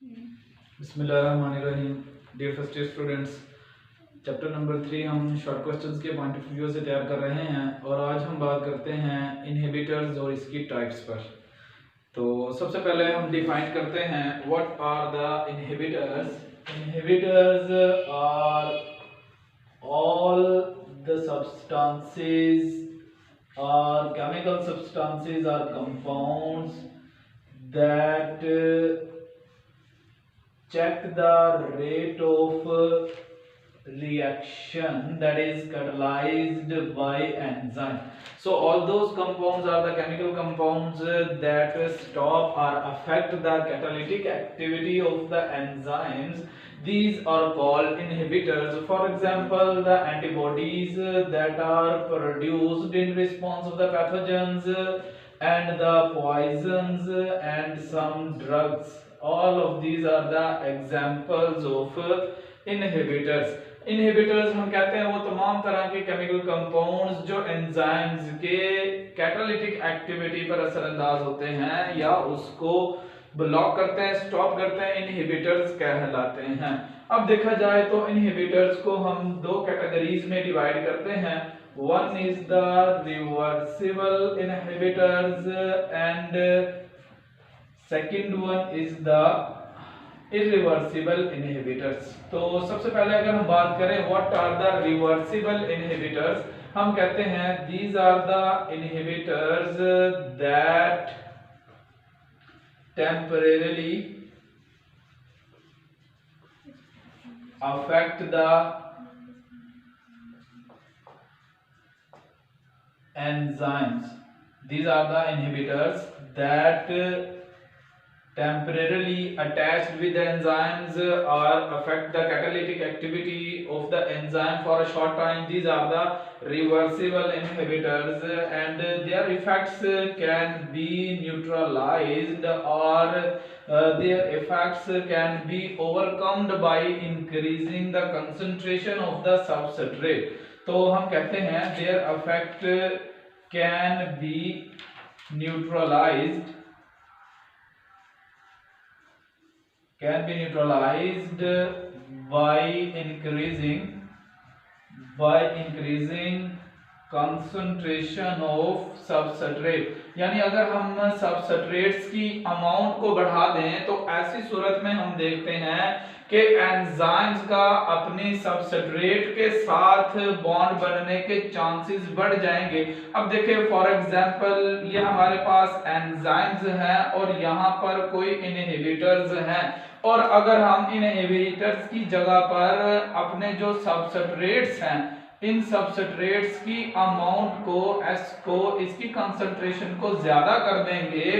बिस्मिल्लाहिर्रहमानिर्रहीम। Dear first year students, chapter number 3 हम short questions के पॉइंट ऑफ व्यू से तैयार कर रहे हैं और आज हम बात करते हैं इनहिबिटर्स और इसकी टाइप्स पर। तो सबसे पहले हम डिफाइन करते हैं what are the inhibitors. Inhibitors are all the substances or chemical substances or compounds that check the rate of reaction, that is catalyzed by enzyme. So all those compounds are the chemical compounds that stop or affect the catalytic activity of the enzymes. These are called inhibitors. For example, the antibodies that are produced in response of the pathogens and the poisons and some drugs. All of these are the examples of inhibitors. Inhibitors हम कहते हैं वो तमाम तरह के chemical compounds जो enzymes के catalytic activity पर असरअंदाज होते हैं या उसको ब्लॉक करते हैं, स्टॉप करते हैं, इनहिबिटर्स कहलाते हैं। अब देखा जाए तो इनहिबिटर्स को हम दो कैटेगरीज में डिवाइड करते हैं। One is the reversible inhibitors and second one is the irreversible inhibitors. तो सबसे पहले अगर हम बात करें what are the reversible inhibitors, हम कहते हैं these are the inhibitors that temporarily affect the enzymes. These are the inhibitors that temporarily attached with the enzymes or affect the catalytic activity of the enzyme for a short time. These are the reversible inhibitors and their effects can be neutralized or their effects can be overcome by increasing the concentration of the substrate. तो हम कहते हैं their effect can be neutralized by increasing concentration of substrate। यानी अगर हम substrates की amount को बढ़ा दें तो ऐसी सूरत में हम देखते हैं कि एंजाइम्स का अपने सबस्ट्रेट के साथ बॉन्ड बनने के चांसेस बढ़ जाएंगे। अब देखिए फॉर एग्जांपल ये हमारे पास एंजाइम्स हैं और यहाँ पर कोई इनहिबिटर्स हैं और अगर हम इनहिबिटर्स की जगह पर अपने जो सबस्ट्रेट्स हैं इन सबस्ट्रेट्स की अमाउंट को इसकी कंसंट्रेशन को ज्यादा कर देंगे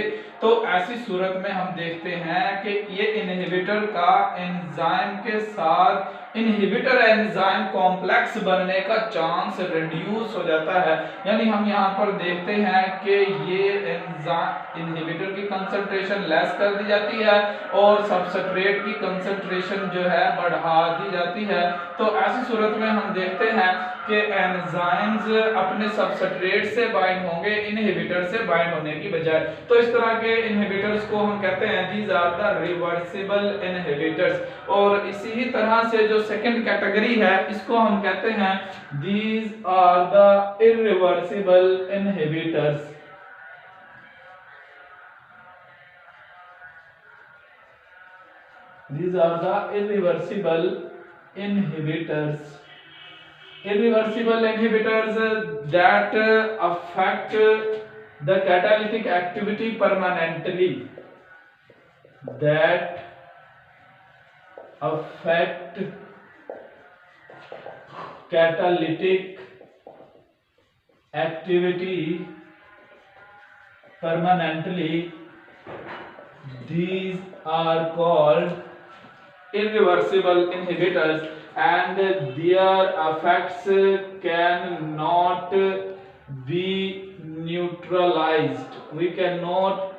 तो ऐसी सूरत में हम देखते हैं कि ये इनहिबिटर का एंजाइम के साथ इनहिबिटर एंजाइम कॉम्प्लेक्स बनने का चांस रिड्यूस हो जाता है। यानी हम यहाँ पर देखते हैं कि ये एंजाइम इनहिबिटर की कंसंट्रेशन लेस कर दी जाती है और सबस्ट्रेट की कंसंट्रेशन जो है बढ़ा दी जाती है। तो ऐसी सूरत में हम देखते हैं कि एंजाइम्स अपने सबस्ट्रेट से बाइंड होंगे इनहिबिटर से बाइंड होने की बजाय। तो इस तरह के इनहिबिटर्स को हम कहते हैं these are the reversible inhibitors. और इसी तरह से जो सेकंड कैटेगरी है इसको हम कहते हैं these are the irreversible inhibitors. These are the irreversible inhibitors. Irreversible inhibitors that affect the catalytic activity permanently. That affect catalytic activity permanently. These are called irreversible inhibitors and their effects cannot be neutralized. We cannot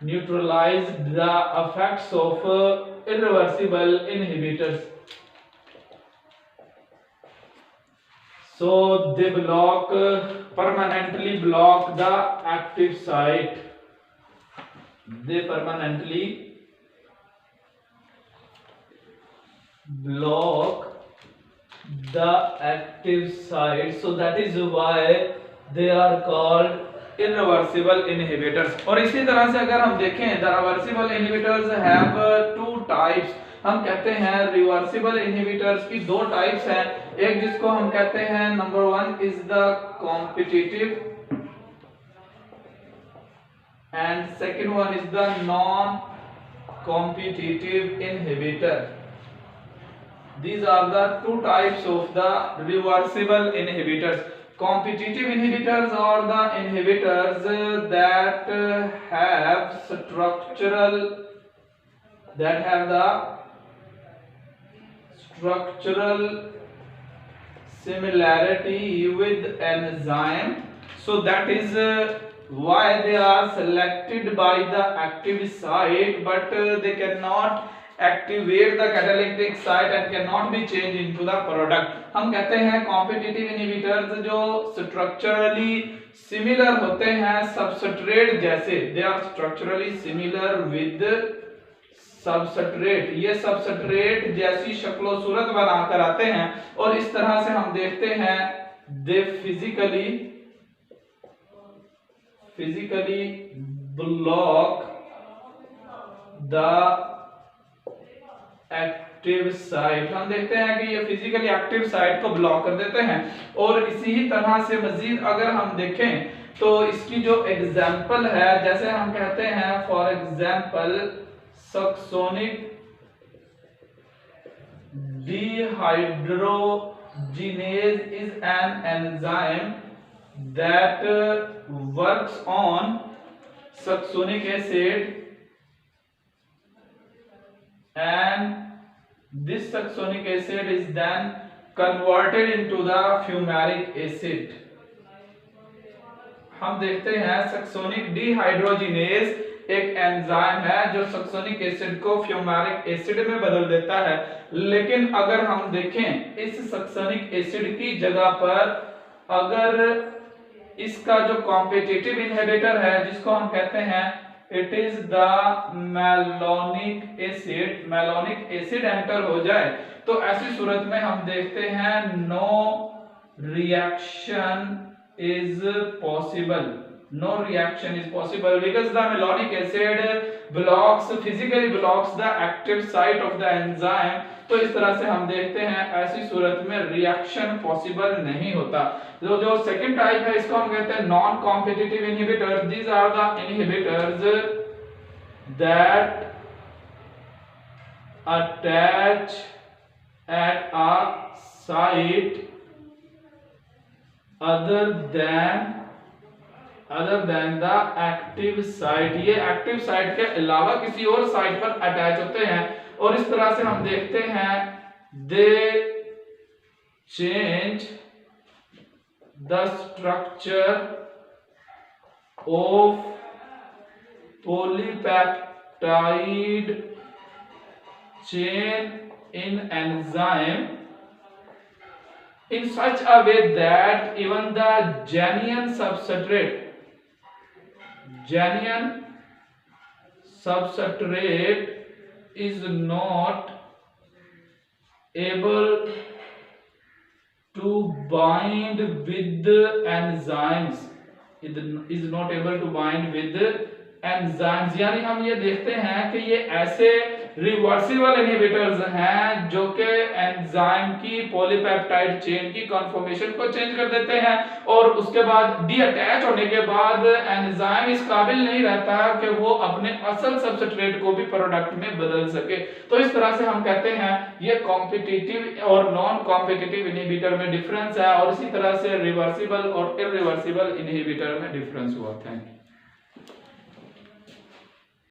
neutralize the effects of irreversible inhibitors. So they permanently block the active site. They permanently block the active site, so that is why they are called irreversible inhibitors। और इसी तरह से अगर हम देखें the reversible inhibitors have two types। हम कहते हैं रिवर्सिबल इनहिबिटर्स की दो टाइप्स हैं। एक जिसको हम कहते हैं number 1 is the competitive and second one is the non competitive inhibitor. These are the two types of the reversible inhibitors. Competitive inhibitors are the inhibitors that have structural similarity with enzyme, so that is why they are selected by the active site, but they cannot activate the catalytic site and cannot be changed into the product। हम कहते हैं competitive inhibitors जो structurally similar होते हैं substrate जैसे, they are structurally similar with substrate, ये substrate जैसी शक्ल सूरत बनाकर आते हैं और इस तरह से हम देखते हैं they physically block the active site. हम देखते हैं कि ये फिजिकली एक्टिव साइट को ब्लॉक कर देते हैं। और इसी ही तरह से मजीद अगर हम देखें तो इसकी जो एग्जाम्पल है, जैसे हम कहते हैं for example succinic dehydrogenase is an enzyme that works on succinic acid, and this succinic acid is then converted into the fumaric acid। हम देखते हैं सक्सोनिक डिहाइड्रोजिनेज एक एंजाइम है जो सक्सोनिक एसिड को फ्यूमेरिक एसिड में बदल देता है। लेकिन अगर हम देखें इस सक्सोनिक एसिड की जगह पर अगर इसका जो कॉम्पिटिटिव इनहिबिटर है जिसको हम कहते हैं it is the malonic acid enter हो जाए तो ऐसी सूरत में हम देखते हैं no reaction is possible because the malonic acid physically blocks the active site of the enzyme। तो इस तरह से हम देखते हैं ऐसी सूरत में रिएक्शन पॉसिबल नहीं होता। जो सेकंड टाइप है इसको हम कहते हैं non competitive inhibitors. These are the inhibitors that attach at a site other than the active site। ये एक्टिव साइट के अलावा किसी और साइट पर अटैच होते हैं और इस तरह से हम देखते हैं they change the structure of polypeptide chain in enzyme in such a way that even the genuine substrate is not able to bind with the enzymes, यानी हम ये देखते हैं कि ये ऐसे रिवर्सिबल इनहिबिटर्स हैं जो कि एंजाइम की पॉलीपेप्टाइड चेन की कन्फर्मेशन को चेंज कर देते हैं और उसके बाद डीअटैच होने के बाद एंजाइम इस काबिल नहीं रहता कि वो अपने असल सबस्ट्रेट को भी प्रोडक्ट में बदल सके। तो इस तरह से हम कहते हैं ये कॉम्पिटिटिव और नॉन कॉम्पिटिटिव इनहिबिटर में डिफरेंस है और इसी तरह से रिवर्सिबल और इररिवर्सिबल इनहिबिटर में डिफरेंस हुआ। Thank you.